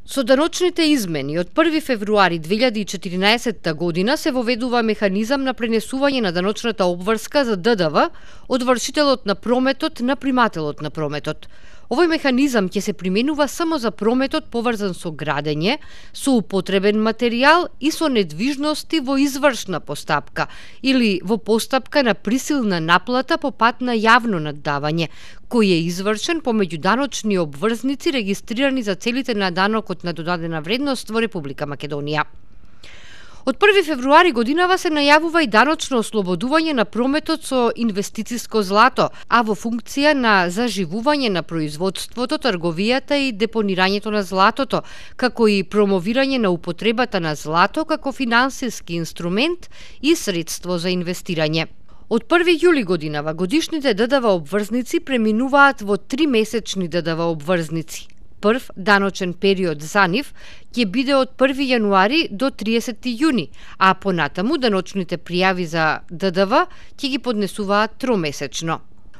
Со даночните измени од 1 февруари 2014 година се воведува механизам на пренесување на даночната обврска за ДДВ од вршителот на прометот на примателот на прометот. Овој механизам ќе се применува само за прометот поврзан со градење, со употребен материјал и со недвижности во извршна постапка или во постапка на присилна наплата по пат на јавно наддавање, кој е извршен помеѓу даночни обврзници регистрирани за целите на данокот на додадена вредност во Република Македонија. Од 1 февруари годинава се најавува и даночно ослободување на прометот со инвестициско злато, а во функција на заживување на производството, трговијата и депонирањето на златото, како и промовирање на употребата на злато како финансиски инструмент и средство за инвестирање. Од 1 јули годинава годишните ДДВ обврзници преминуваат во 3-месечни ДДВ обврзници. Прв даночен период за нив ќе биде од 1 јануари до 30 јуни, а понатаму даночните пријави за ДДВ ќе ги поднесуваат тромесечно.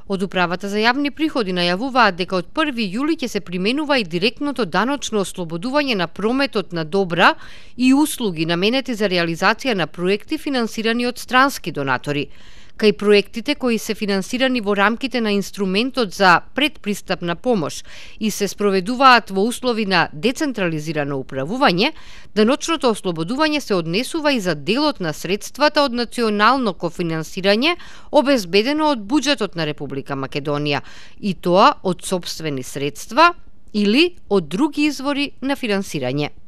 Од Управата за јавни приходи најавуваат дека од 1 јули ќе се применува и директното даночно ослободување на прометот на добра и услуги наменети за реализација на проекти финансирани од странски донатори, кај проектите кои се финансирани во рамките на инструментот за предпристапна помош и се спроведуваат во услови на децентрализирано управување, даночното ослободување се однесува и за делот на средствата од национално кофинансирање обезбедено од буџетот на Република Македонија, и тоа од сопствени средства или од други извори на финансирање.